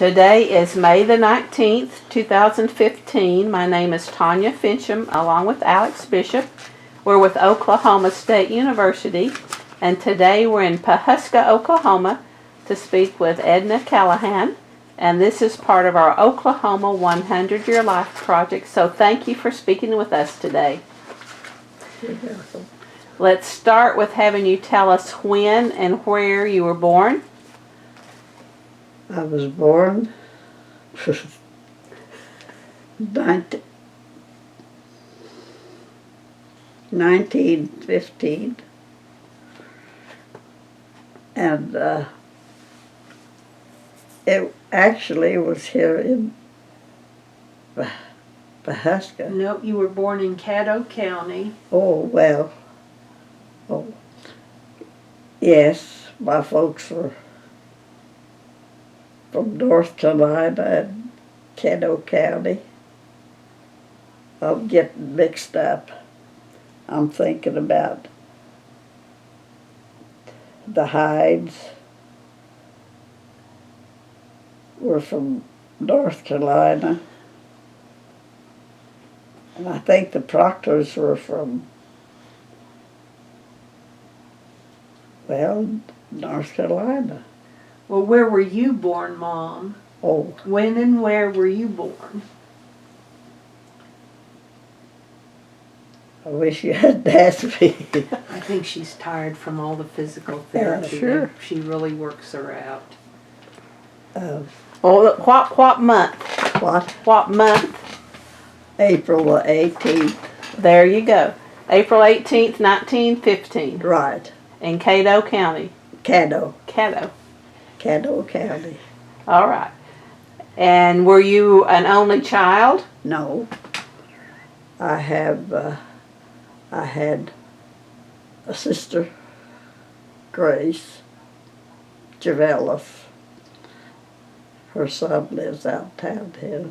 Today is May the 19th, 2015. My name is Tanya Finchum, along with Alex Bishop. We're with Oklahoma State University, and today we're in Pawhuska, Oklahoma, to speak with Edna Callahan, and this is part of our Oklahoma 100-Year Life Project, so thank you for speaking with us today. You're welcome. Let's start with having you tell us when and where you were born. I was born 1915, and it actually was here in Pawhuska. No, you were born in Caddo County. Oh, well, oh, yes, my folks were from North Carolina and Caddo County. I'm getting mixed up. I'm thinking about the Hydes were from North Carolina. And I think the Proctors were from, well, North Carolina. Well, where were you born, Mom? Oh, When and where were you born? I wish you hadn't asked me. I think she's tired from all the physical therapy. sure. She really works her out. Well, what month? What? What month? April the 18th. There you go. April 18th, 1915, Right. in Caddo County. Caddo Caddo. County. All right. And were you an only child? No. I had a sister, Grace Javelis. Her son lives out town here.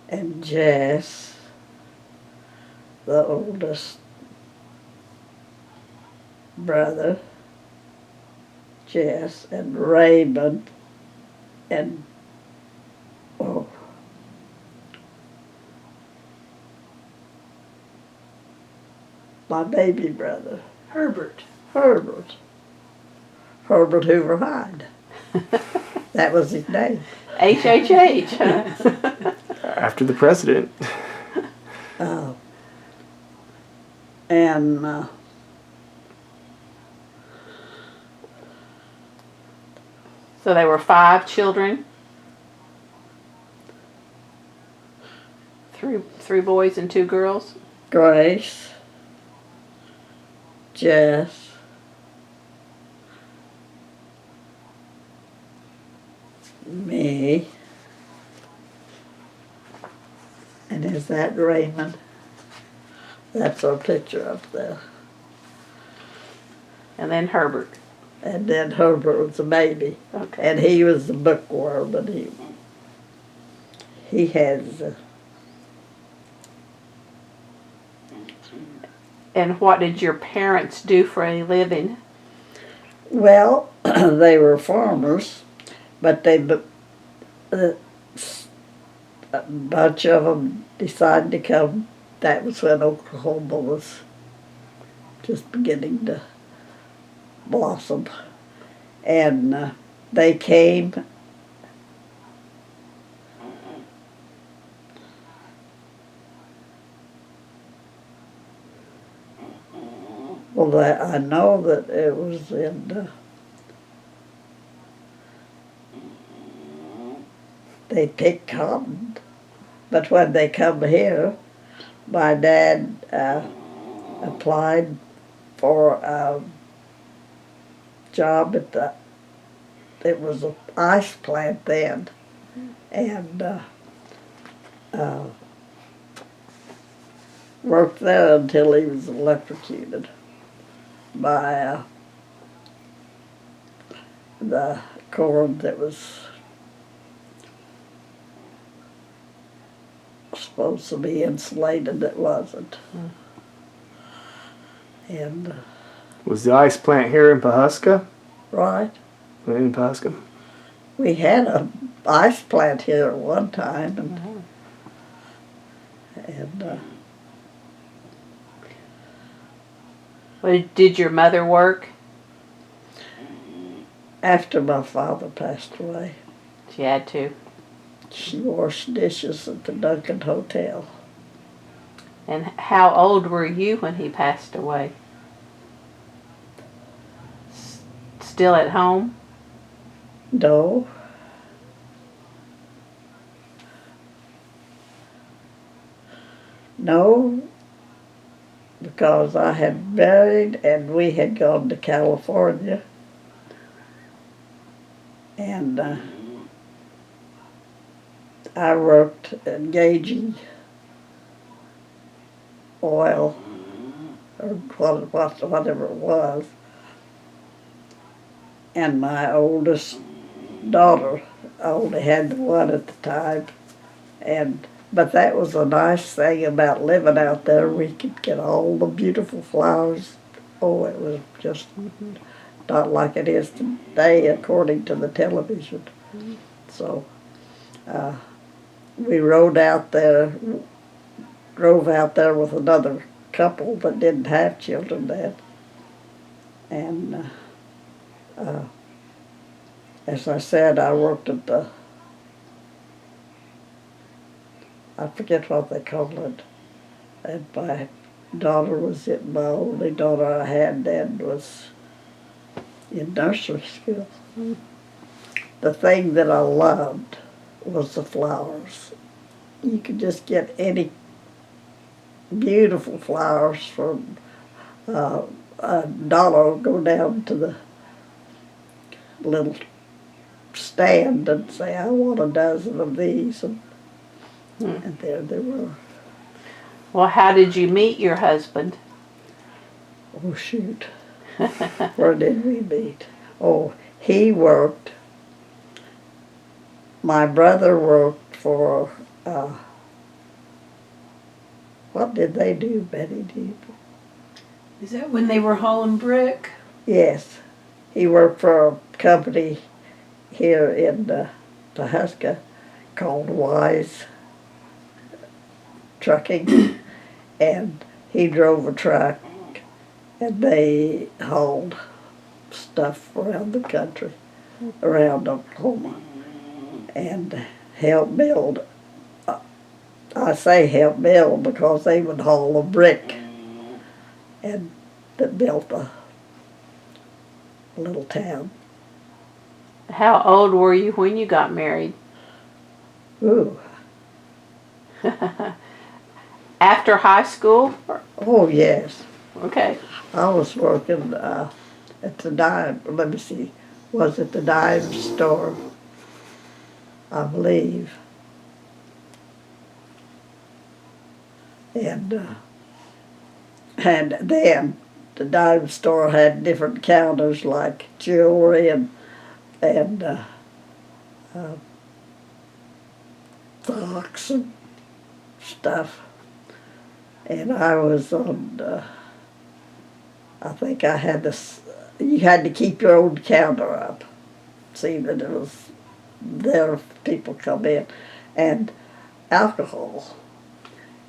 And Jess, the oldest brother, Jess, and Raymond, and my baby brother, Herbert. Herbert Hoover Hyde. That was his name. HHH. After the president. And So there were 5 children. Three boys and 2 girls. Grace, Jess, me, and is that Raymond? That's our picture up there. And then Herbert. And then Herbert was a baby, Okay. and he was the bookworm, and he has. And what did your parents do for a living? Well, they were farmers, but a bunch of them decided to come. That was when Oklahoma was just beginning to blossom. And they came. Well, I know that it was in, they picked cotton, but when they come here, my dad applied for a job at it was an ice plant then, and worked there until he was electrocuted by the cord that was supposed to be insulated that wasn't. And, Was the ice plant here in Pawhuska? right, In Pawhuska. we had a ice plant here at one time, and Well, did your mother work? after my father passed away, She had to. she washed dishes at the Duncan Hotel. And how old were you when he passed away? Still at home? No. No, because I had married and we had gone to California. And I worked engaging oil or whatever it was. And my oldest daughter, I only had the one at the time, but that was a nice thing about living out there. We could get all the beautiful flowers. Oh, it was just not like it is today, according to the television. So we drove out there with another couple that didn't have children then. And as I said, I worked at I forget what they call it. And my daughter was my only daughter I had then was in nursery school. The thing that I loved was the flowers. You could just get any beautiful flowers from $1, go down to the little stand and say, I want a dozen of these. And there they were. Well, how did you meet your husband? Oh, shoot. Where did we meet? Oh, he worked. My brother worked for, what did they do, Betty? Is that when they were hauling brick? Yes. He worked for a company here in Pawhuska called Wise Trucking, and he drove a truck, and they hauled stuff around the country, around Oklahoma, and helped build. I say help build because they would haul a brick, and that built a little town. How old were you when you got married? Ooh. After high school? Oh, yes. Okay. I was working at the dime, let me see, was it the dime store, I believe. And then the dime store had different counters like jewelry and socks and stuff. And I was on, I think I had this, you had to keep your own counter up. See that it was there if people come in. And alcohol.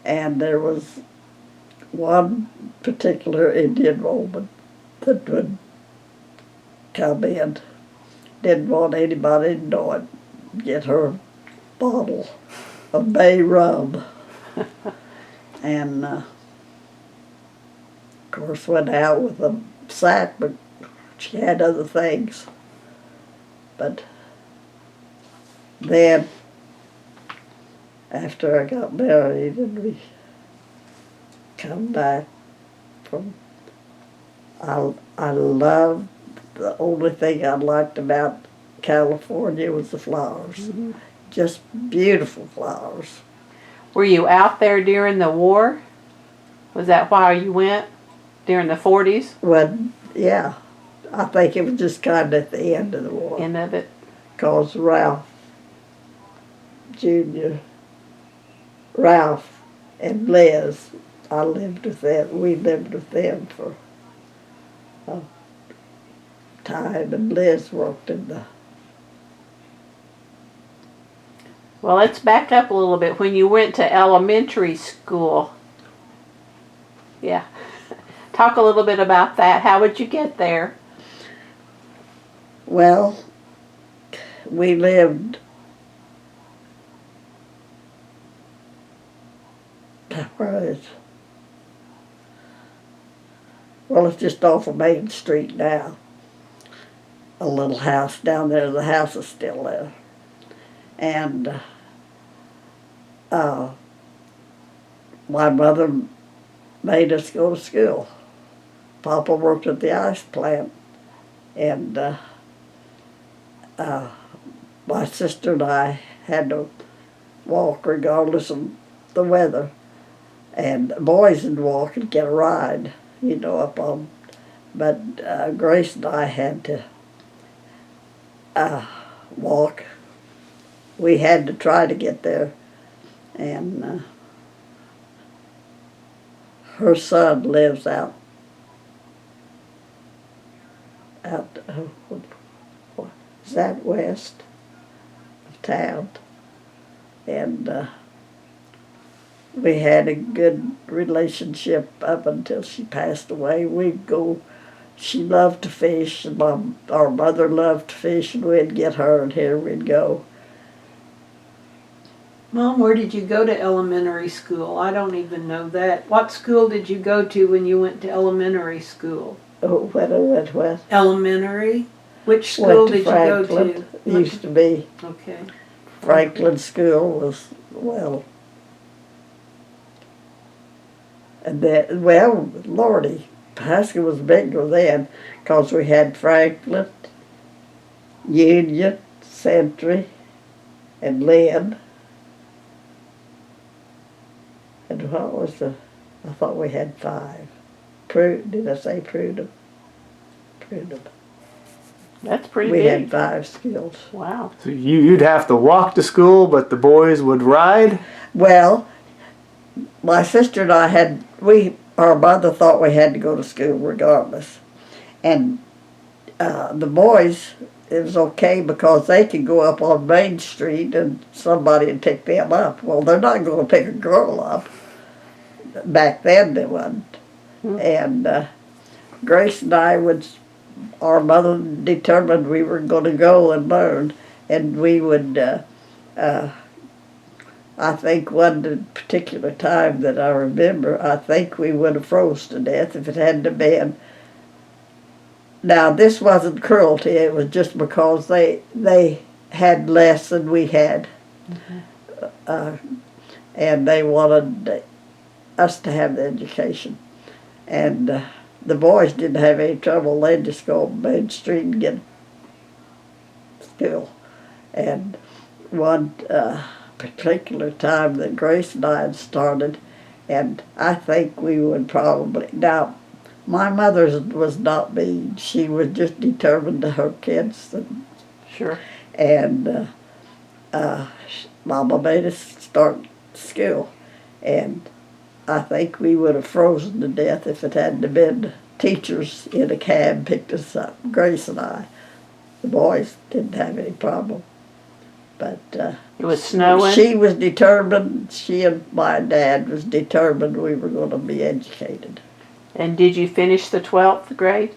And there was one particular Indian woman that would come in, didn't want anybody to know it, get her bottle of bay rum. And of course went out with a sack, but she had other things. But then, after I got married and we come back from, I loved, the only thing I liked about California was the flowers. Mm-hmm. Just beautiful flowers. Were you out there during the war? Was that why you went during the 40s? Well, yeah. I think it was just kind of at the end of the war. End of it. Because Ralph and Liz, I lived with them. We lived with them for time, and Liz worked in the. Well, let's back up a little bit. When you went to elementary school, yeah, talk a little bit about that. How would you get there? Well, we lived. Where is? Well, it's just off of Main Street now. A little house down there. The house is still there. And my mother made us go to school. Papa worked at the ice plant, and my sister and I had to walk regardless of the weather. And the boys would walk and get a ride, up on. But Grace and I had to walk. We had to try to get there. And her son lives out is that west of town. And we had a good relationship up until she passed away. We'd go, she loved to fish, and our mother loved to fish, and we'd get her, and here we'd go. Mom, where did you go to elementary school? I don't even know that. What school did you go to when you went to elementary school? Oh, when I went west. Elementary? Which school did you go to? It used to be. Okay. Franklin School was, well, and then, well, Lordy, Pawhuska was bigger then, because we had Franklin, Union, Century, and Lynn. And what was I thought we had 5. Did I say Prudhoe? Prudhoe. That's pretty We big. had 5 schools. Wow. So you'd have to walk to school, but the boys would ride? Well, my sister and I our mother thought we had to go to school regardless. And the boys, it was okay because they could go up on Main Street and somebody would pick them up. Well, they're not going to pick a girl up. Back then they wasn't. And Grace and I our mother determined we were going to go and learn. And we would, I think one particular time that I remember, I think we would have froze to death if it hadn't have been. Now, this wasn't cruelty, it was just because they had less than we had. And they wanted us to have the education. And the boys didn't have any trouble. They'd just go on Main Street and get school. And one particular time that Grace and I had started, and I think we would probably, now my mother was not mean, she was just determined to her kids. Sure. And Mama made us start school, and I think we would have frozen to death if it hadn't have been teachers in a cab picked us up, Grace and I. The boys didn't have any problem. But It was snowing? she was determined, she and my dad was determined we were going to be educated. And did you finish the 12th grade?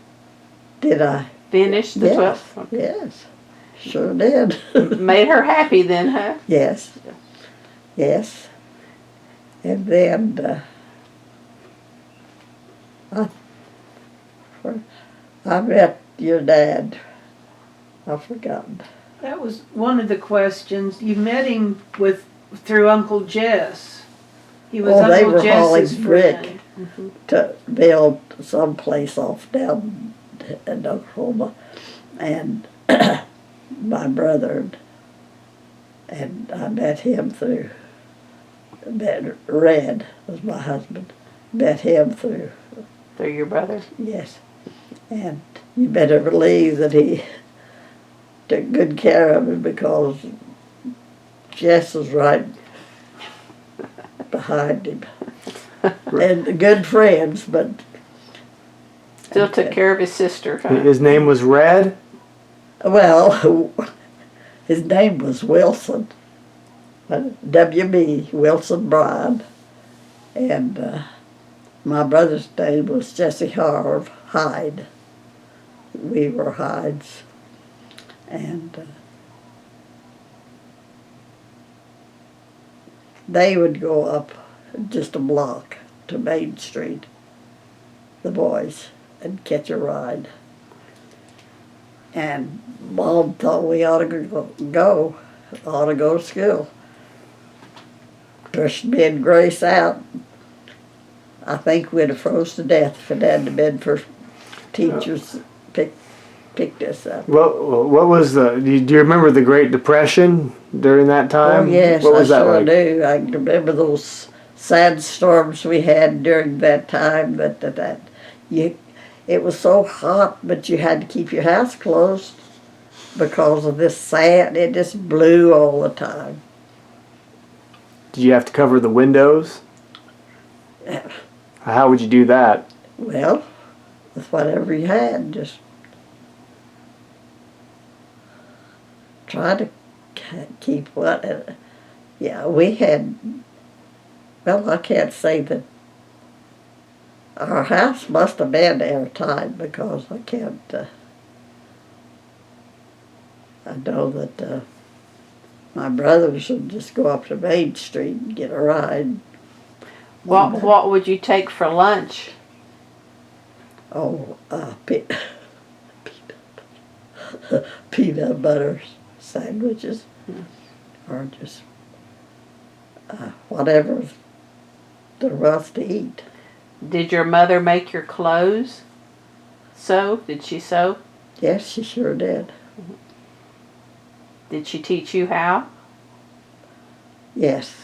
Did I? Finish the Yes. 12th? Okay. Yes, sure did. Made her happy then, huh? Yes, yes. And then I met your dad. I've forgotten. That was one of the questions. You met him through Uncle Jess. He was Oh, they Uncle were hauling Jess's brick friend. to build someplace off down in Oklahoma. And my brother, and I met him through, Red was my husband, met him through, Through your brother? yes. And you better believe that he took good care of him because Jess was right behind him. And good friends, but Still took care of his sister. Huh? His name was Red? Well, his name was Wilson, W.B. Wilson Bryan, and my brother's name was Jesse Harv Hyde. We were Hydes, and they would go up just a block to Main Street, the boys, and catch a ride. And Mom thought we ought to go to school. Pushed me and Grace out. I think we'd have froze to death if it hadn't been for teachers picked us up. What was do you remember the Great Depression during that time? Oh yes, what was I that sure like? do. I can remember those sad storms we had during that time. It was so hot, but you had to keep your house closed because of this sand. It just blew all the time. Did you have to cover the windows? Yeah. How would you do that? Well, with whatever you had, just try to keep what. Yeah, we had. Well, I can't say that. Our house must have been airtight because I can't. I know that my brothers would just go up to Main Street and get a ride. What would you take for lunch? Oh, peanut butter sandwiches, or just whatever there was to eat. Did your mother make your clothes? Sew? Did she sew? Yes, she sure did. Did she teach you how? Yes.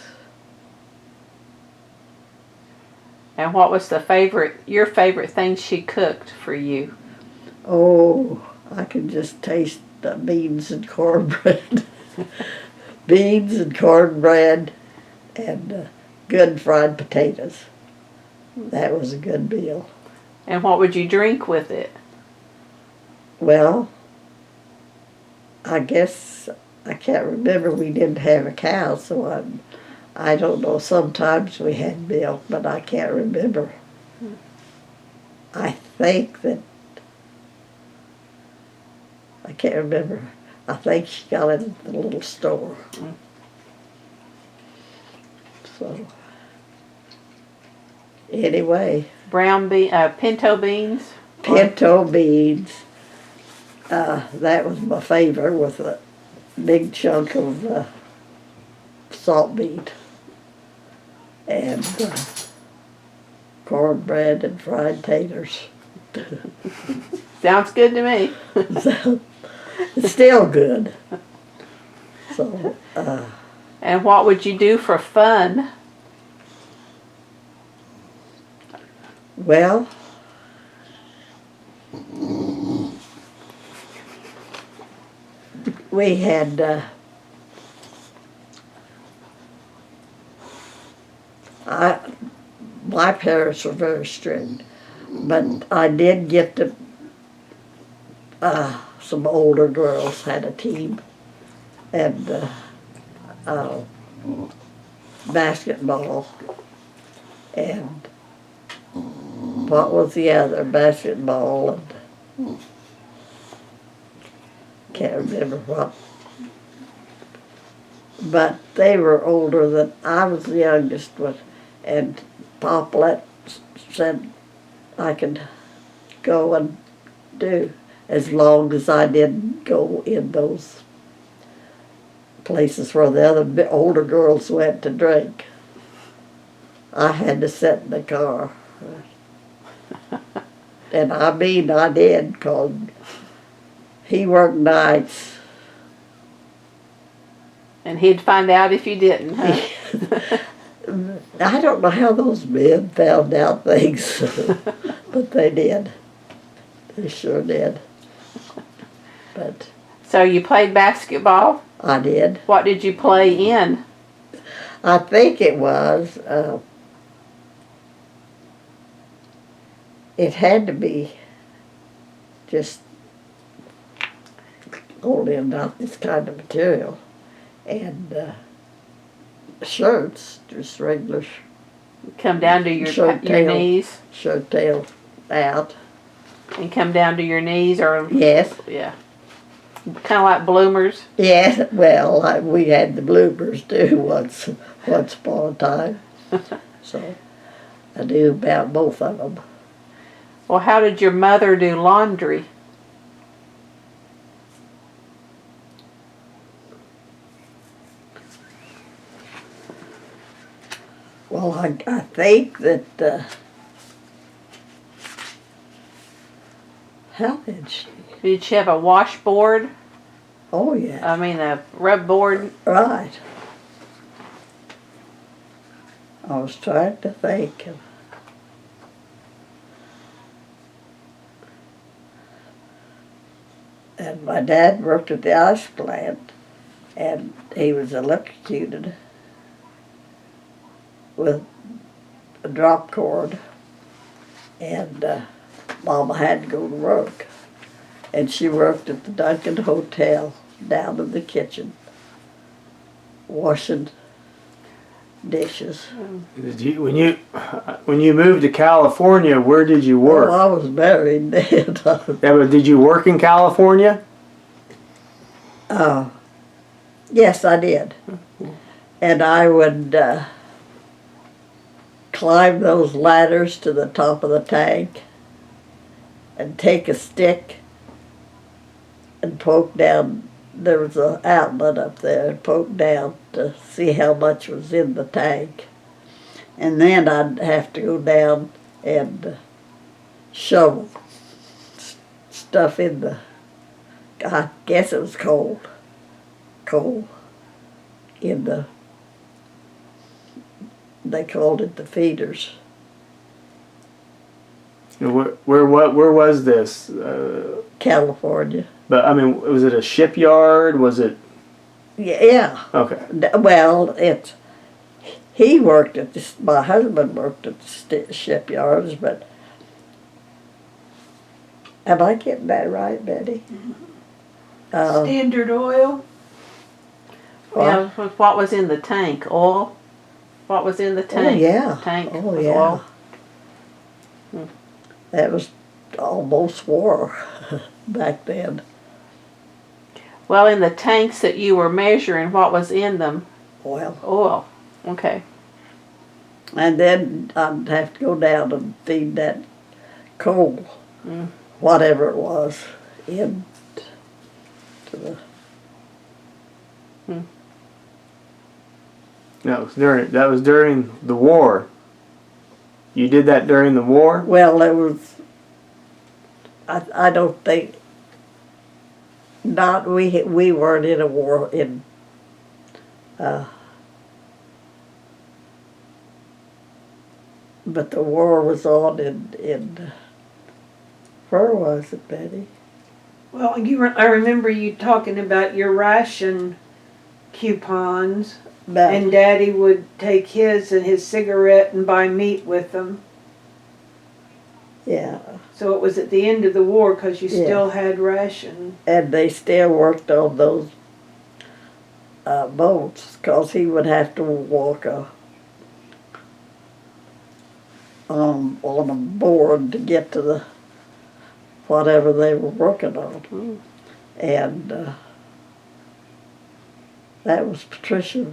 And what was your favorite thing she cooked for you? Oh, I could just taste the beans and cornbread. Beans and cornbread and good fried potatoes. That was a good meal. And what would you drink with it? Well, I guess I can't remember. We didn't have a cow, so I don't know. Sometimes we had milk, but I can't remember. I think that I can't remember. I think she got it at the little store. So anyway, pinto beans. pinto beans. That was my favorite, with a big chunk of salt meat and cornbread and fried taters. Sounds good to me. So, it's still good. So, And what would you do for fun? well, we had my parents were very strict, but I did get to some older girls had a team, and basketball, and what was the other? Basketball, and can't remember what. But they were older than I was. The youngest one, and Pop said I could go and do as long as I didn't go in those places where the other older girls went to drink. I had to sit in the car. And I mean, I did, because he worked nights. And he'd find out if you didn't, huh? I don't know how those men found out things, but they did. They sure did. But So you played basketball? I did. What did you play in? I think it was, it had to be just only not this kind of material. And shirts, just regular Come down to your Shirt your tail. knees shirt tail out. and come down to your knees, or Yes, yeah, kind of like bloomers. yes. Well, we had the bloopers too once upon a time. So I knew about both of them. Well, how did your mother do laundry? Well, I think that, how did she? Did she have a washboard? Oh, yeah, I mean, a rub board? right. I was trying to think. And my dad worked at the ice plant, and he was electrocuted with a drop cord, and Mama had to go to work. And she worked at the Duncan Hotel down in the kitchen, washing dishes. When you moved to California, where did you work? Well, I was married then. Yeah, but did you work in California? Yes, I did. And I would climb those ladders to the top of the tank and take a stick and poke down. There was an outlet up there, and poke down to see how much was in the tank. And then I'd have to go down and shovel stuff in the, I guess it was coal in the, they called it the feeders. Where was this? California. But I mean, was it a shipyard? Was it? Yeah. Okay. Well, he worked at this. My husband worked at the shipyards, but am I getting that right, Betty? Standard Oil. Yeah, what was in the tank? Oil? What was in the tank? Oh yeah. Tank Oh was yeah. oil. That was almost war back then. Well, in the tanks that you were measuring, what was in them? Oil. Oil. Okay. And then I'd have to go down and feed that coal, whatever it was, in to the. That was during the war. You did that during the war? Well, it was. I don't think. Not we weren't in a war in. But the war was on in. Where was it, Betty? Well, I remember you talking about your ration coupons, About, and Daddy would take his and his cigarette and buy meat with them. yeah, So it was at the end of the war because you Yeah. still had ration. and they still worked on those boats because he would have to walk on a board to get to the whatever they were working on. And that was Patricia,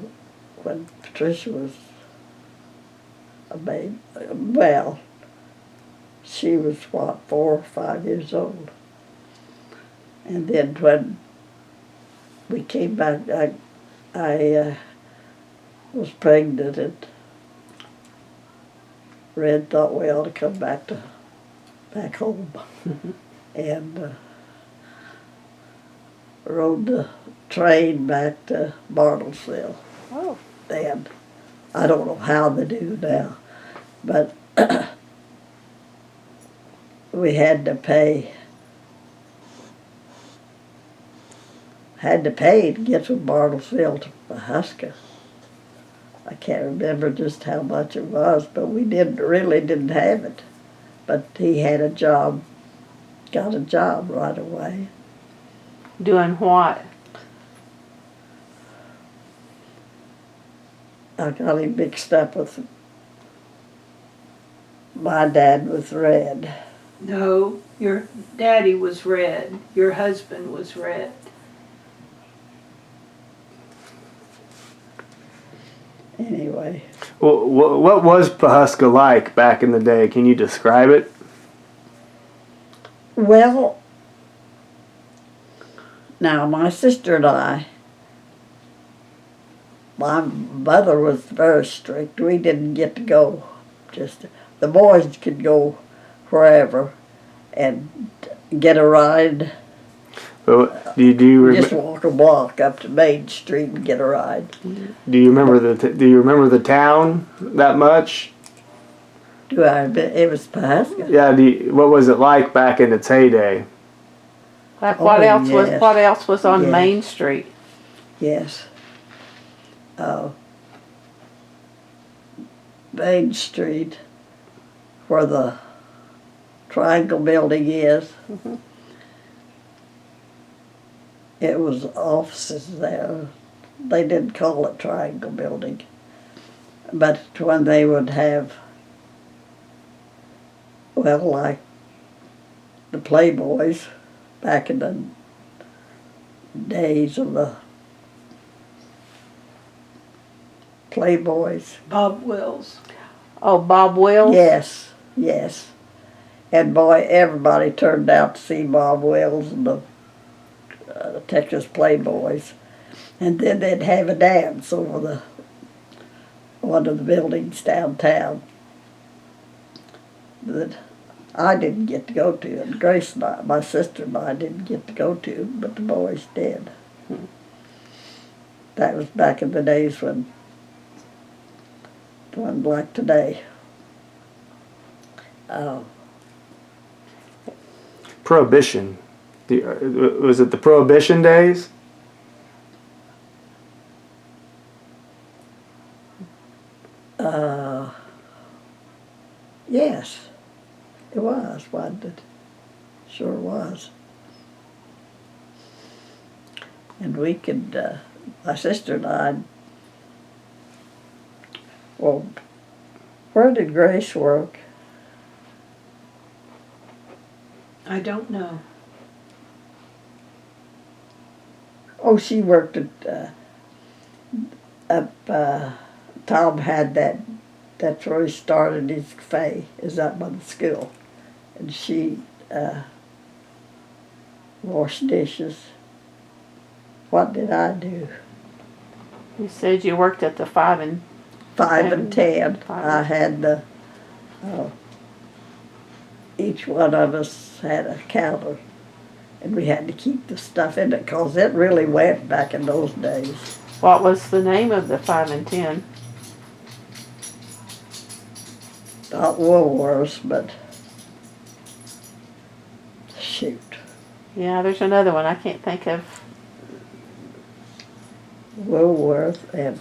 when Patricia was a baby. Well, she was, 4 or 5 years old. And then when we came back, I was pregnant, and Red thought we ought to come back home. And rode the train back to Bartlesville. Oh. And I don't know how they do now, but we had to pay to get from Bartlesville to Pawhuska. I can't remember just how much it was, but we didn't have it. But he had a job got a job right away. Doing what? I got him mixed up with my dad was red. No, your daddy was red. Your husband was red. Anyway, Well, what was Pawhuska like back in the day? Can you describe it? well, now my sister and I, my mother was very strict. We didn't get to go. Just the boys could go wherever and get a ride. But do you Just walk a block up to Main Street and get a ride. do you remember the town that much? Do I? It was Pawhuska. Yeah. What was it like back in its heyday? Like what Oh, else was yes. what else was on Yes. Main Street? Yes. Main Street, where the Triangle Building is. It was offices there. They didn't call it Triangle Building. But when they would have, well, like the Playboys back in the days of the Playboys. Bob Wills. Oh, Bob Wills? Yes, yes. And boy, everybody turned out to see Bob Wills and the Texas Playboys. And then they'd have a dance over one of the buildings downtown that I didn't get to go to, and Grace and I, my sister and I didn't get to go to, but the boys did. That was back in the days when like today. Prohibition. Was it the Prohibition days? Yes, it was, wasn't it? Sure was. And we could, my sister and I, well, where did Grace work? I don't know. Oh, she worked at, Tom had that's where he started his cafe, is up by the school. And she washed dishes. What did I do? You said you worked at the 5 and 5 and 10. 5 I had each one of us had a counter, and we had to keep the stuff in it because it really went back in those days. What was the name of the 5 and 10? Not Woolworths, but shoot, Yeah, there's another one I can't think of. Woolworth and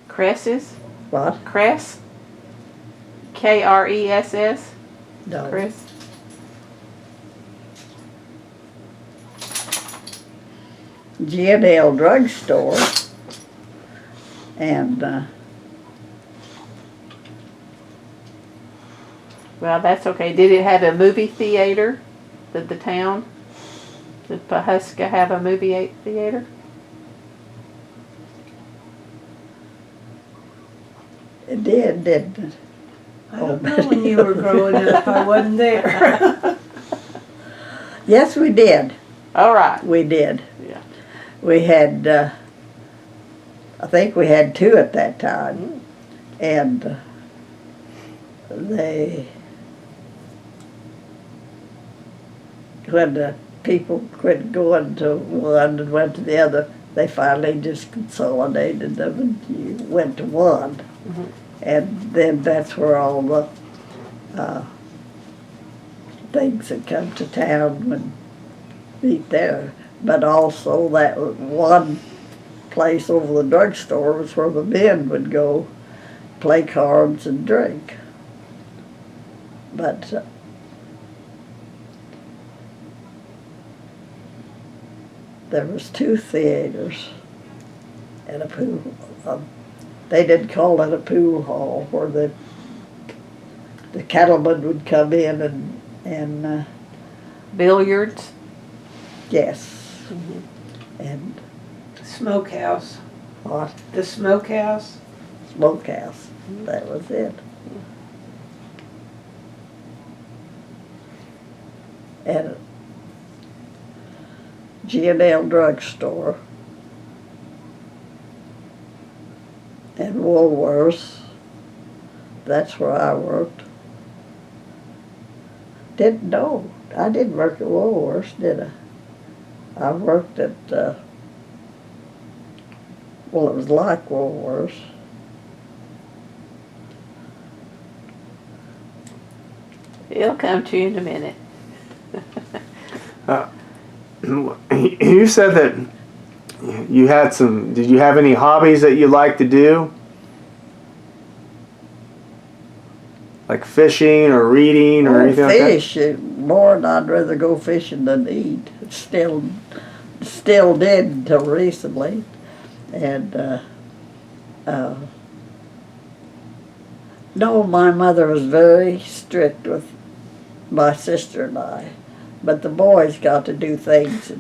Cresses? what? Cress? Kress? No. Chris? G&L drugstore, and Well, that's okay. Did it have a movie theater? Did the town? Did Pawhuska have a movie theater? it did, didn't it? I don't know when you were growing up. I wasn't there. Yes, we did. All right. We did. Yeah. We had, I think we had 2 at that time, and when the people quit going to one and went to the other, they finally just consolidated them and you went to one. Mm-hmm. And then that's where all the things that come to town would meet there. But also that one place over the drugstore was where the men would go play cards and drink. But there was 2 theaters and a pool. They didn't call it a pool hall, where the cattlemen would come in and Billiards. yes, and Smokehouse. what, The smokehouse. smokehouse. That was it. And a G&L drugstore and Woolworths. That's where I worked. Didn't know. I didn't work at Woolworths, did I? I worked at, well, it was like Woolworths. It'll come to you in a minute. You said that you had some. Did you have any hobbies that you like to do? Like fishing or reading or anything like that? Fish, Lord, I'd rather go fishing than eat. Still did until recently. And, no, my mother was very strict with my sister and I. But the boys got to do things,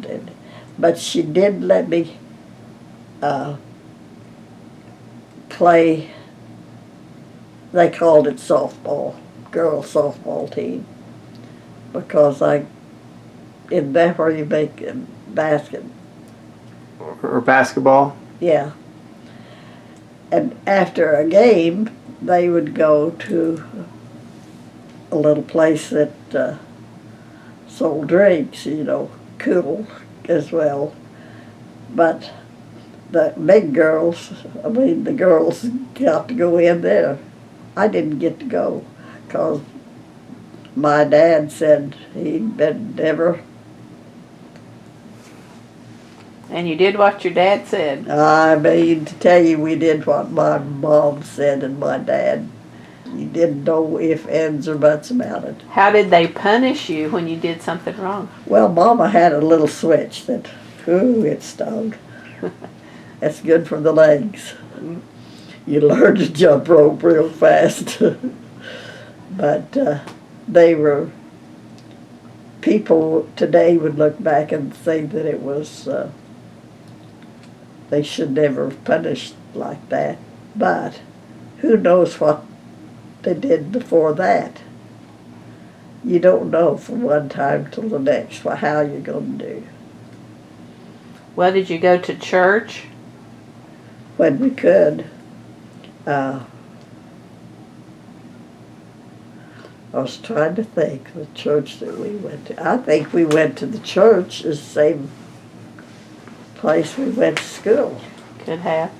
but she did let me play. They called it softball, girls softball team, because in that where you make a basket. Or basketball? Yeah. And after a game, they would go to a little place that sold drinks, cool as well. But the big girls, the girls got to go in there. I didn't get to go because my dad said he'd been never. And you did what your dad said. I mean, to tell you, we did what my mom said and my dad. You didn't know if ands or buts about it. How did they punish you when you did something wrong? Well, Mama had a little switch that, it stung. That's good for the legs. You learn to jump rope real fast. But they were, people today would look back and think that it was, they should never have punished like that. But who knows what they did before that. You don't know from one time till the next how you're going to do. Well, did you go to church? When we could. I was trying to think the church that we went to. I think we went to the church, the same place we went to school. Could have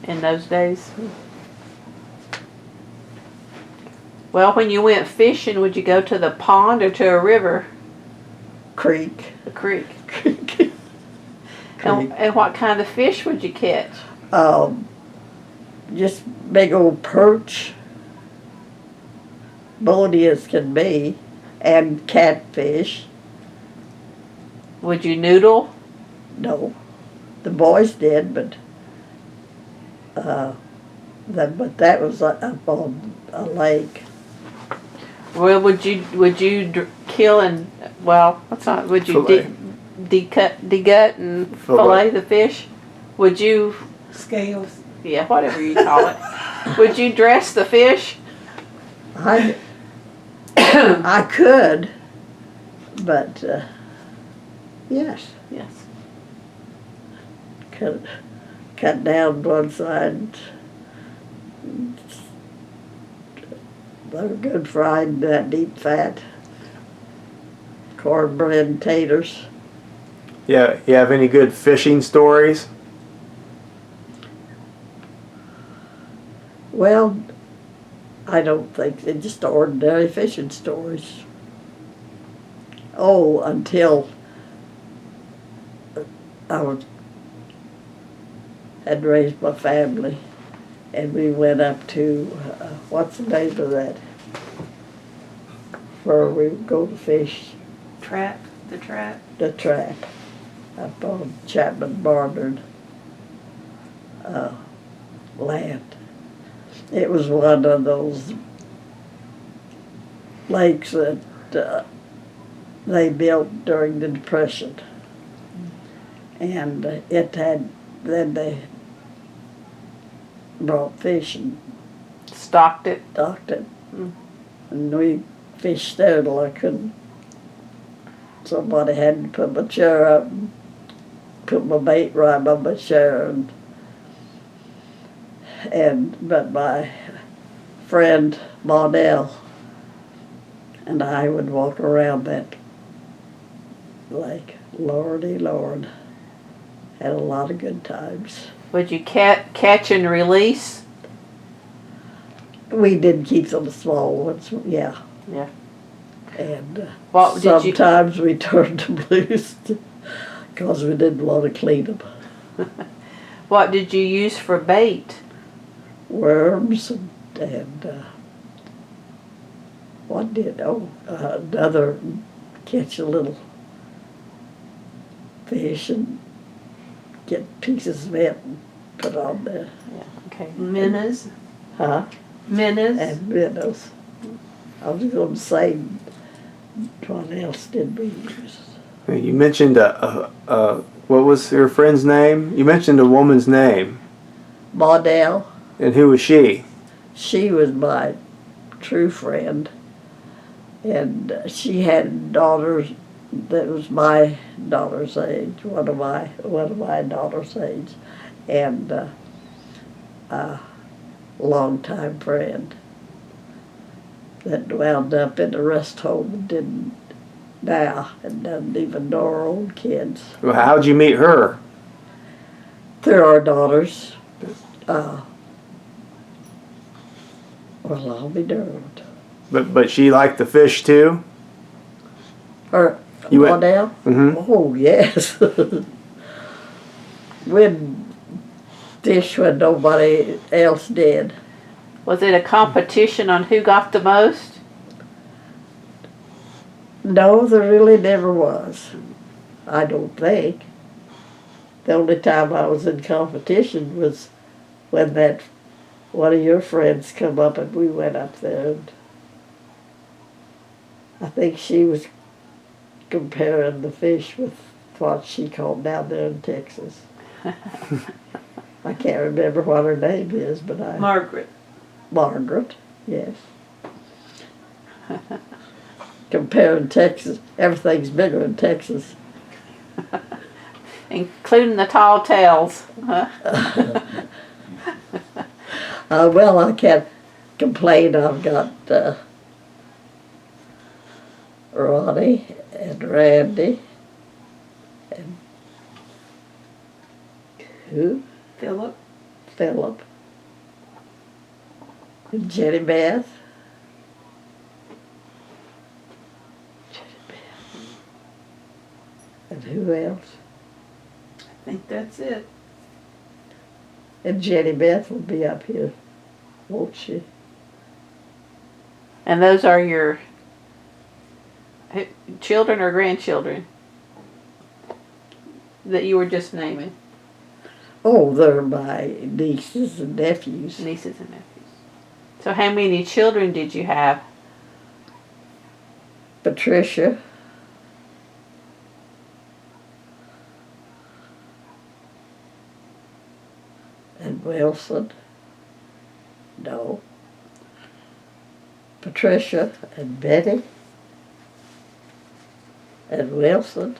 in those days. Well, when you went fishing, would you go to the pond or to a river? Creek. A creek. Creek. And what kind of fish would you catch? Just big old perch, bony as can be, and catfish. Would you noodle? No, the boys did, but that was up on a lake. Well, would you kill and that's not. Would you degut and fillet the fish? Would you? Scales. Yeah, whatever you call it. Would you dress the fish? I could, but yes. Yes. Cut down one side. They were good fried in that deep fat. Cornbread and taters. Yeah, you have any good fishing stories? Well, I don't think they're just ordinary fishing stories. Oh, until I had raised my family, and we went up to, what's the name of that? Where we would go to fish. Trap. The trap. The trap. up on Chapman Barnard land. It was one of those lakes that they built during the Depression. And then they brought fish and Stocked it. docked it. And we fished there till I couldn't. Somebody had to put my chair up and put my bait right by my chair. But my friend Maudell and I would walk around that lake. Lordy Lord. Had a lot of good times. Would you catch and release? We did keep some small ones, yeah. Yeah. And What did you? sometimes we turned them loose because we didn't want to clean them. What did you use for bait? Worms and another catch a little fish and get pieces of it and put on there. Yeah. Okay. Minnows. Huh? Minnows. And minnows. I was going to say, what else did we use? You mentioned what was your friend's name? You mentioned a woman's name. Maudell. And who was she? She was my true friend, and she had daughters that was my daughter's age, one of my daughter's age, and a longtime friend that wound up in a rest home and didn't now and doesn't even know her own kids. Well, how'd you meet her? They're our daughters. Well, I'll be darned. But she liked the fish too? Or You went- Maudell? Oh, yes. We'd fish when nobody else did. Was it a competition on who got the most? No, there really never was. I don't think. The only time I was in competition was when that one of your friends come up and we went up there. And I think she was comparing the fish with what she caught down there in Texas. I can't remember what her name is, but Margaret. Margaret, yes. Comparing Texas, everything's bigger in Texas. Including the tall tales. Huh? Well, I can't complain. I've got Ronnie and Randy and who? Philip. Philip and Jenny Beth. And who else? I think that's it. And Jenny Beth will be up here, won't she? And those are your children or grandchildren that you were just naming? Oh, they're my nieces and nephews. Nieces and nephews. So how many children did you have? Patricia. And Wilson. No. Patricia and Betty. And Wilson.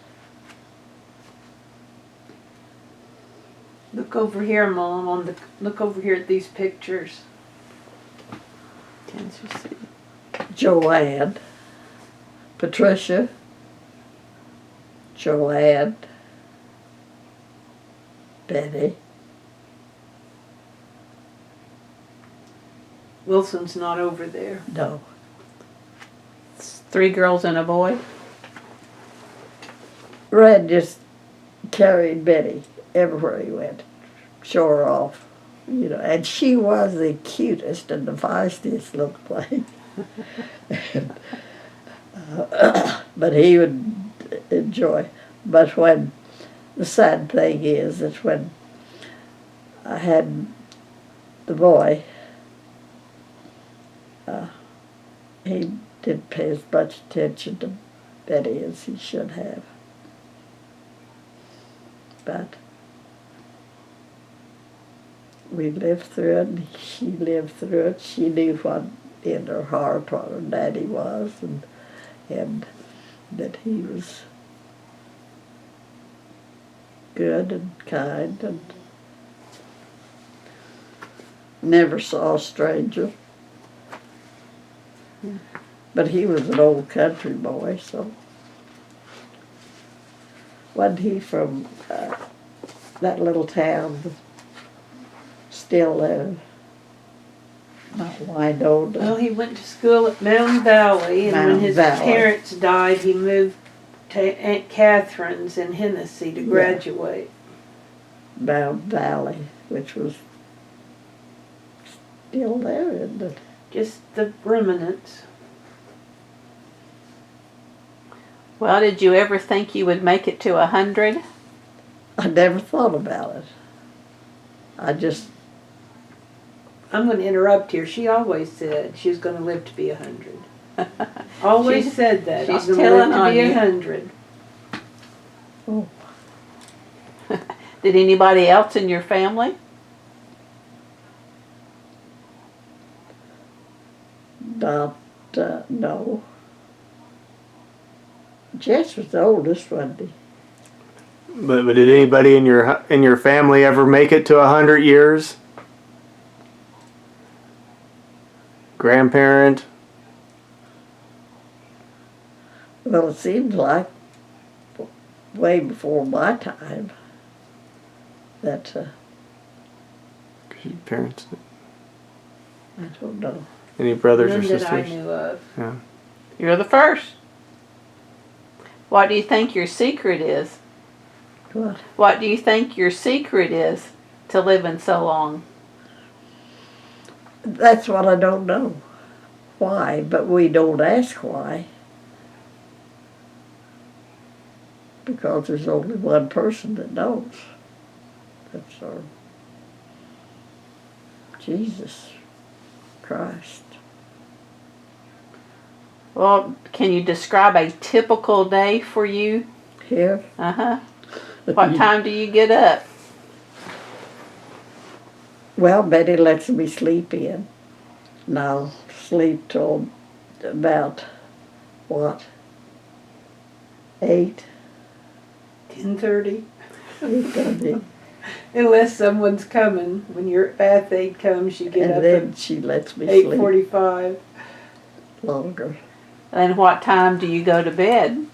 Look over here, Mom. Look over here at these pictures. Can't you see? Joanne. Patricia. Joanne. Betty. Wilson's not over there. No. It's 3 girls and a boy. Red just carried Betty everywhere he went. Show her off. You know, and she was the cutest and the feistiest little thing. And, but he would enjoy. But when the sad thing is that when I had the boy, he didn't pay as much attention to Betty as he should have. But we lived through it, and she lived through it. She knew what in her heart what her daddy was, and that he was good and kind and never saw a stranger. But he was an old country boy, so wasn't he from that little town still there? Not Wyandotte. Well, he went to school at Mountain Valley, and when Mountain his Valley. parents died, he moved to Aunt Catherine's in Hennessy to graduate. Mountain Valley, which was still there, isn't it? Just the remnants. Well, did you ever think you would make it to 100? I never thought about it. I'm going to interrupt here. She always said she was going to live to be 100. Always said that. she's I'm going to telling live to on be you. 100. Oh, Did anybody else in your family? not, no. Jess was the oldest, wasn't he? But did anybody in your family ever make it to 100 years? Grandparent? Well, it seems like way before my time that, Parents? I don't know. Any brothers None or that sisters? I knew of. Yeah. You're the first. What do you think your secret is? What? What do you think your secret is to living so long? That's what I don't know. Why? But we don't ask why. Because there's only one person that knows. That's our Jesus Christ. Well, can you describe a typical day for you? Here? Uh-huh. What time do you get up? Well, Betty lets me sleep in. And I'll sleep till about, what, 8? 10:30. 8:30. Unless someone's coming. When your bath aide comes, you get And up then at she lets me sleep 8:45. longer. And what time do you go to bed?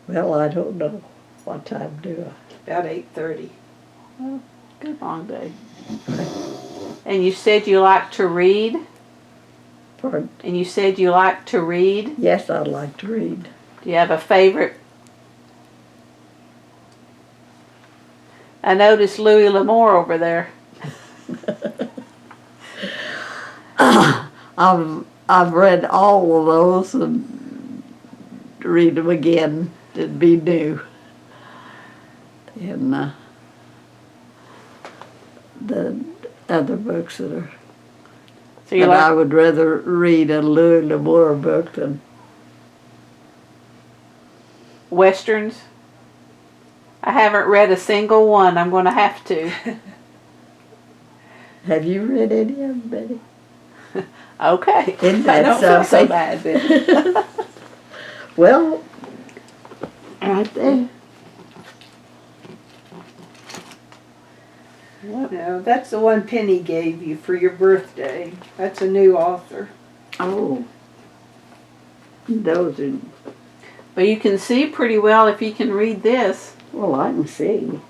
Well, I don't know. What time do I? About 8:30. Good long day. And you said you like to read? Pardon? And you said you like to read? Yes, I like to read. Do you have a favorite? I noticed Louis L'Amour over there. I've read all of those and read them again. It'd be new. And the other books that are. So you But I like would rather read a Louis L'Amour book than. westerns? I haven't read a single one. I'm going to have to. Have you read any of them, Betty? Okay. Isn't I that don't feel so something? bad then. Well, right there. No, that's the one Penny gave you for your birthday. That's a new author. Oh, those are. But you can see pretty well if you can read this. Well, I can see.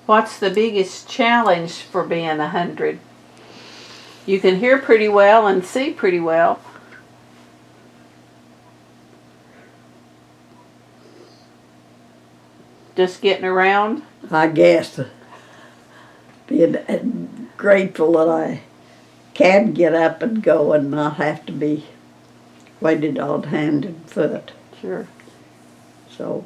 What's the biggest challenge for being 100? You can hear pretty well and see pretty well. Just getting around? I guess being grateful that I can get up and go and not have to be waited on hand and foot. Sure. So,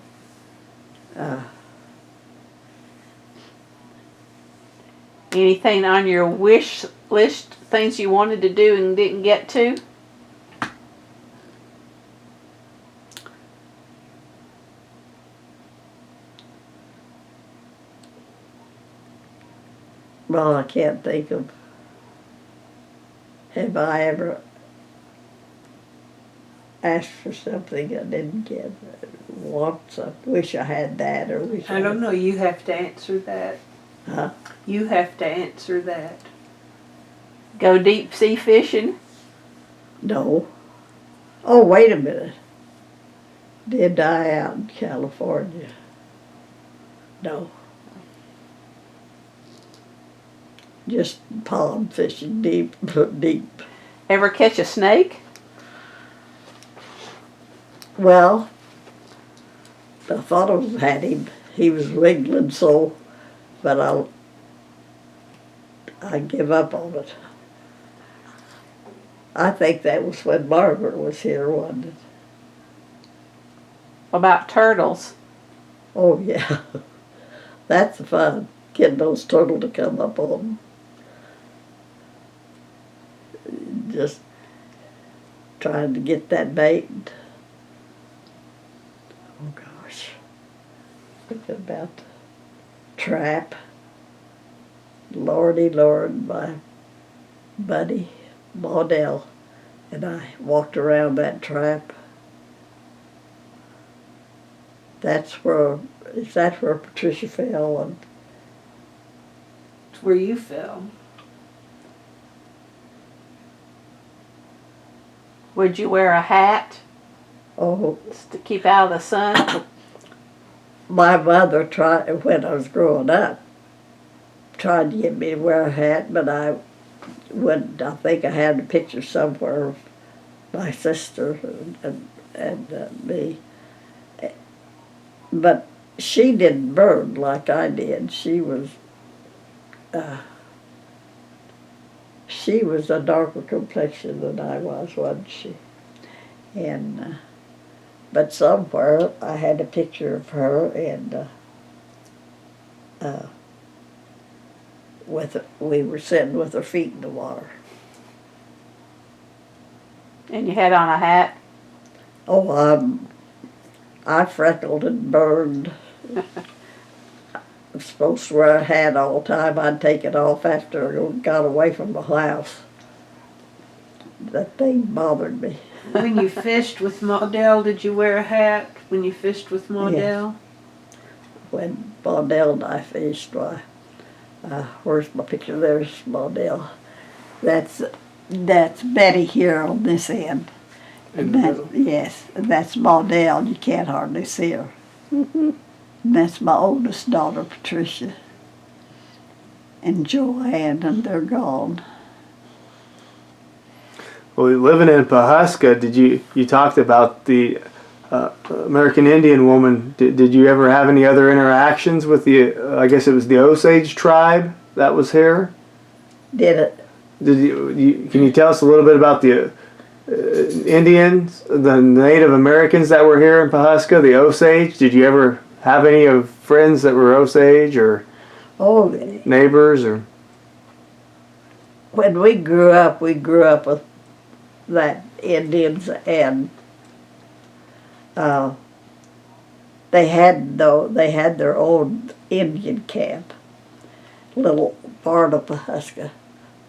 Anything on your wish list, things you wanted to do and didn't get to? well, I can't think of, have I ever asked for something I didn't get? Wish I had that, or wish I don't know, you have to answer that. Huh? You have to answer that. Go deep sea fishing? No. Oh, wait a minute. Did I out in California? No. Just pond fishing, deep, deep. Ever catch a snake? Well, I thought I had him. He was wiggling so, but I give up on it. I think that was when Margaret was here, wasn't it? What about turtles? Oh, yeah. That's the fun, getting those turtles to come up on them. Just trying to get that bait. Oh, gosh. Thinking about the trap. Lordy Lord, my buddy Maudell and I walked around that trap. Is that where Patricia fell? And It's where you fell. Would you wear a hat oh, to keep out of the sun? my mother tried, when I was growing up, tried to get me to wear a hat, but I wouldn't. I think I had a picture somewhere of my sister and me. But she didn't burn like I did. She was a darker complexion than I was, wasn't she? And but somewhere I had a picture of her, and we were sitting with our feet in the water. And you had on a hat? Oh, I freckled and burned. I'm supposed to wear a hat all the time. I'd take it off after I got away from the house. That thing bothered me. When you fished with Maudell, did you wear a hat when you fished with Maudell? When Maudell and I fished, why, where's my picture? There's Maudell. That's Betty here on this end. In the middle. Yes, and that's Maudell. You can't hardly see her. And that's my oldest daughter, Patricia, and Joanne, and they're gone. Well, living in Pawhuska, you talked about the American Indian woman. Did you ever have any other interactions with I guess it was the Osage tribe that was here? Did it? Can you tell us a little bit about the Indians, the Native Americans that were here in Pawhuska, the Osage? Did you ever have any of friends that were Osage or neighbors? Or when we grew up with that Indians, and they had their own Indian camp, little part of Pawhuska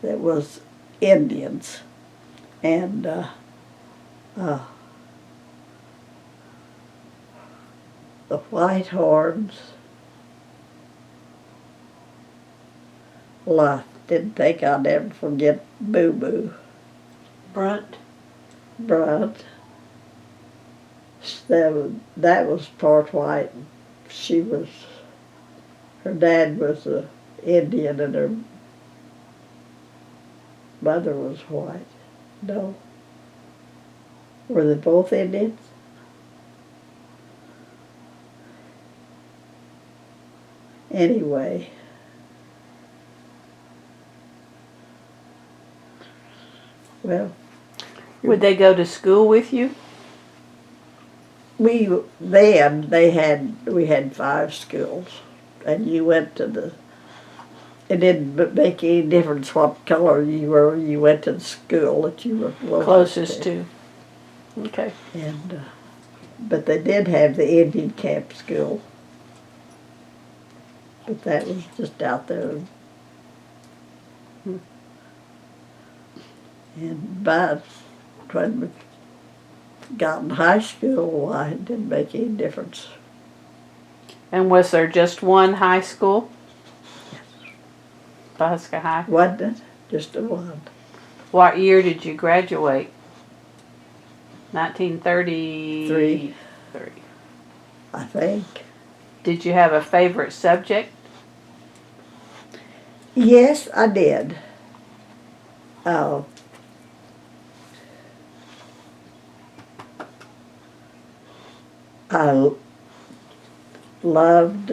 that was Indians, and the Whitehorns. Well, I didn't think I'd ever forget Boo Boo. Brunt. That was part white. Her dad was an Indian and her mother was white. No. Were they both Indians? Anyway. Well, Would they go to school with you? we had 5 schools, and you went to the. It didn't make any difference what color you were. You went to the school that you were Closest to. Okay. And but they did have the Indian camp school, but that was just out there. And but when we got in high school, why it didn't make any difference. And was there just one high school? Pawhuska High. Wasn't it? Just a one. What year did you graduate? 1933. I think. Did you have a favorite subject? Yes, I did. I loved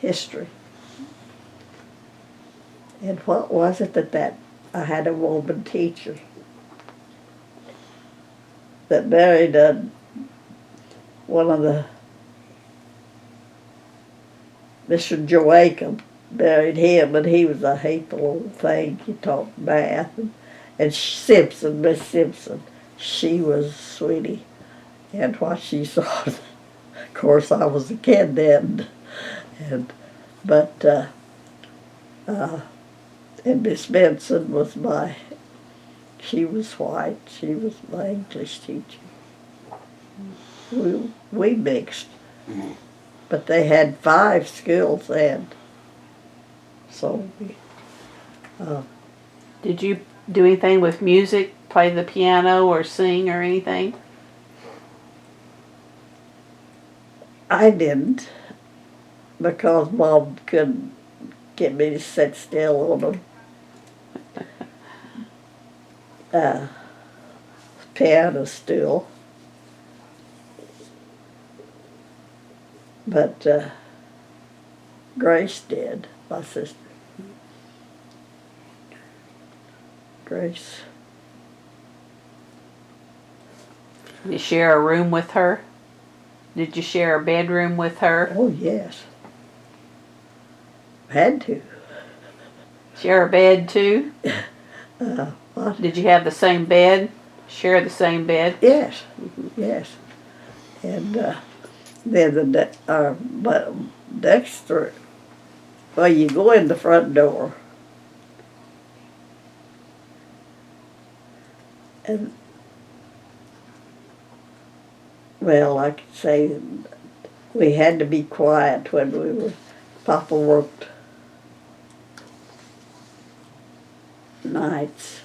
history. And what was it that I had a woman teacher that married one of the Mr. Joachim married him, and he was a hateful old thing. He taught math, and Simpson, Miss Simpson, she was sweetie, and what she saw. Of course, I was a kid then, and Miss Benson was she was white. She was my English teacher. We mixed, but they had 5 schools then. So Did you do anything with music, play the piano or sing or anything? I didn't, because Mom couldn't get me to sit still on a piano stool. But Grace did, my sister. Grace. Did you share a room with her? Did you share a bedroom with her? Oh, yes. Had to. Share a bed too? What? Did you have the same bed? Share the same bed? Yes, yes. And then but next door, well, you go in the front door, and well, I could say we had to be quiet when Papa worked nights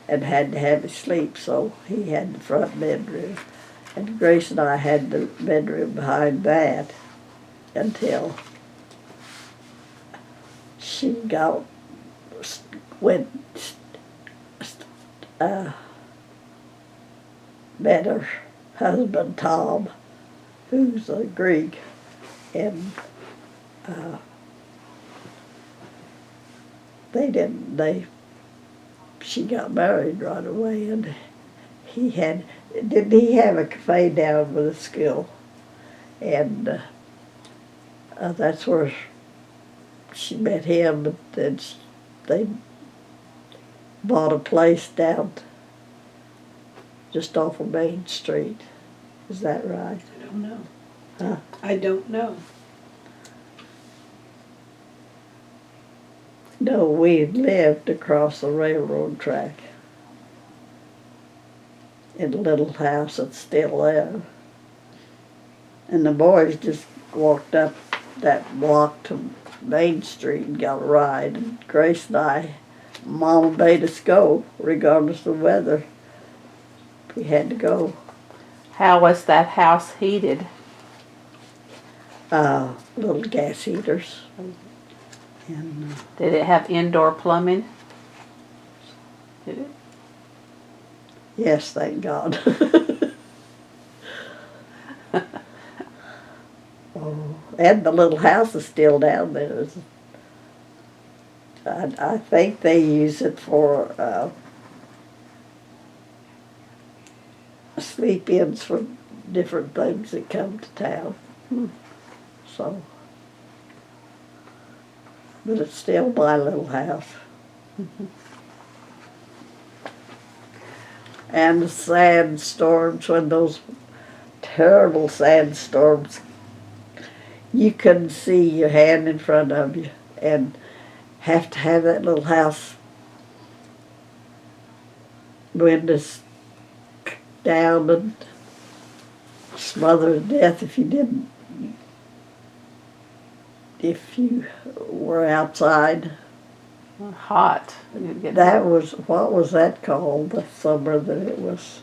and had to have his sleep, so he had the front bedroom. And Grace and I had the bedroom behind that until she met her husband Tom, who's a Greek, and she got married right away, and didn't he have a cafe down by the school, and that's where she met him, and then they bought a place down just off of Main Street. Is that right? I don't know. Huh? I don't know. No, we lived across the railroad track in a little house that's still there. And the boys just walked up that block to Main Street and got a ride. And Grace and I, Mama made us go, regardless of weather. We had to go. How was that house heated? Little gas heaters. And Did it have indoor plumbing? Did it? yes, thank God. Oh, and the little house is still down there. I think they use it for sleep-ins for different things that come to town. So, but it's still my little house. And the sandstorms, when those terrible sandstorms, you couldn't see your hand in front of you and have to have that little house windows down and smothered to death if you were outside. Hot. You'd get That was, what was that called, the summer that it was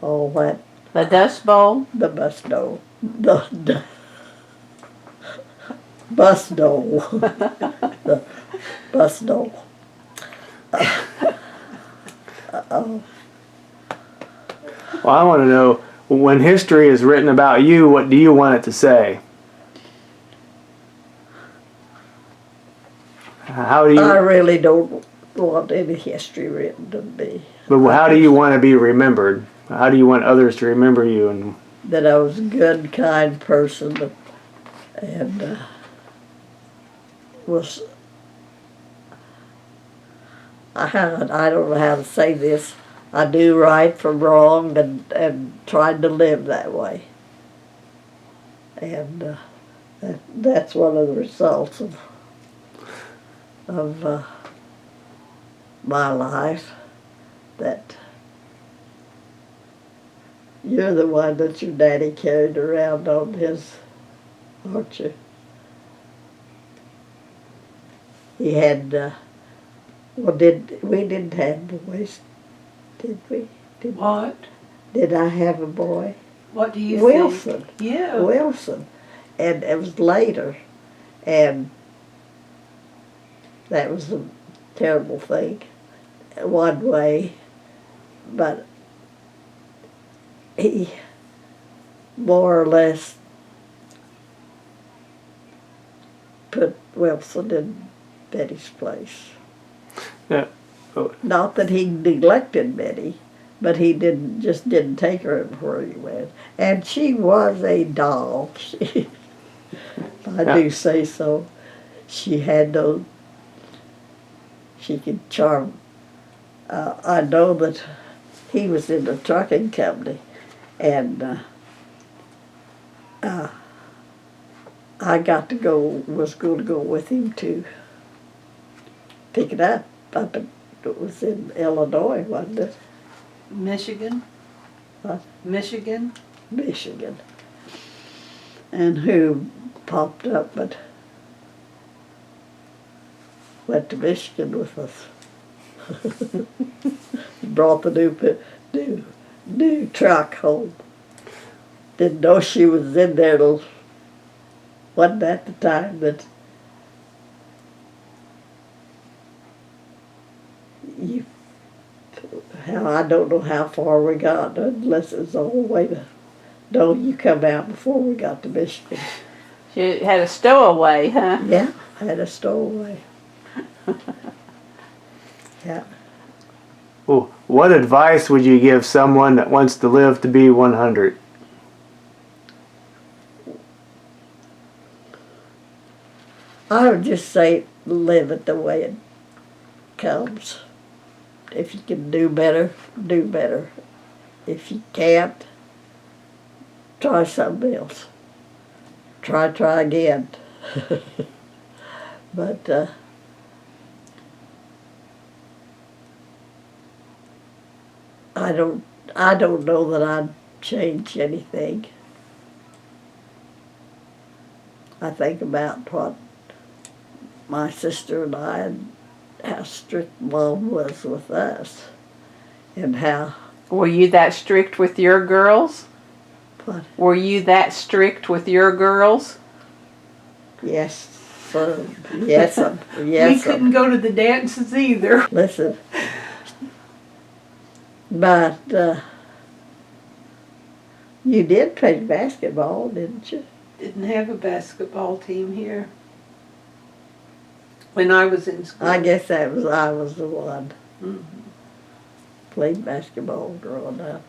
all that, the Dust Bowl. the bus dole, the bus dole, the bus dole. Well, I want to know, when history is written about you, what do you want it to say? How do I you? really don't want any history written of me. But how do you want to be remembered? How do you want others to remember you? And That I was a good, kind person and was, I don't know how to say this, I knew right from wrong and tried to live that way. And that's one of the results of my life, that you're the one that your daddy carried around on his, aren't you? He had, we didn't have boys, did we? What? Did I have a boy? What do you Wilson. think? Yeah. Wilson. And it was later, and that was a terrible thing, one way, but he more or less put Wilson in Betty's place. yeah, oh, Not that he neglected Betty, but he didn't take her where he went. And she was a doll. I do say so. She had those. She could charm. I know that he was in a trucking company, and I got to go. Was going to go with him to pick it up. It was in Illinois, wasn't it? Michigan? What? Michigan? Michigan. And who popped up but went to Michigan with us. Brought the new truck home. Didn't know she was in there till, wasn't at the time that you, I don't know how far we got unless it's all the way to, no, you come out before we got to Michigan. You had a stowaway, huh? Yeah, I had a stowaway. Yeah. well, what advice would you give someone that wants to live to be 100? I would just say live it the way it comes. If you can do better, do better. If you can't, try something else. Try again. But I don't know that I'd change anything. I think about what my sister and I, and how strict Mom was with us, and how, Were you that strict with your girls? what, Were you that strict with your girls? yes, yes, We yes. couldn't go to the dances either. Listen, but you did play basketball, didn't you? Didn't have a basketball team here when I was in school. I guess I was the one. Mhm. Played basketball growing up.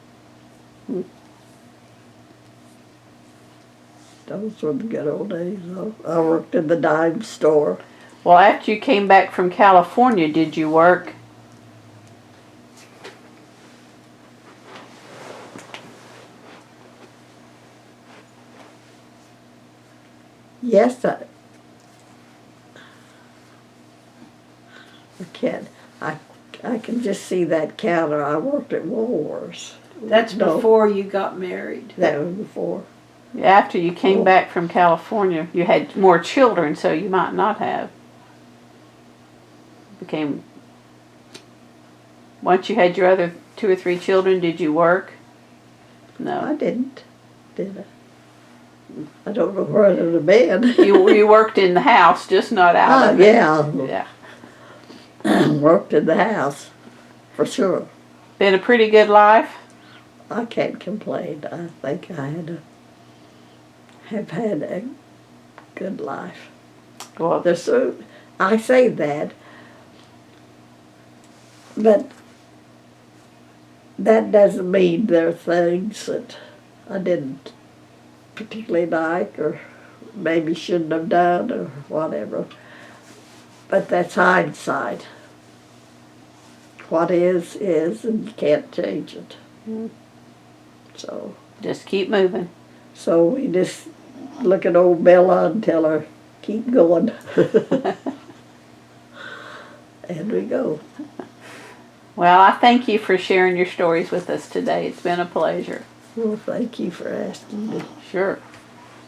Those were the good old days. I worked in the dime store. Well, after you came back from California, did you work? Yes, I can. I can just see that counter. I worked at Woolworths. That's No, before you got married. that was before. After you came Oh. back from California, you had more children, so you might not have. Became. Once you had your other 2 or 3 children, did you work? I No. didn't, did I? I don't know where it would have been. You worked in the house, just not out of it. Yeah, Yeah. worked in the house, for sure. Been a pretty good life. I can't complain. I think I have had a good life. Well, I say that, but that doesn't mean there are things that I didn't particularly like or maybe shouldn't have done or whatever. But that's hindsight. What is, and you can't change it. So just keep moving. we just look at old Bella and tell her, keep going. And we go. Well, I thank you for sharing your stories with us today. It's been a pleasure. Well, thank you for asking me. Sure.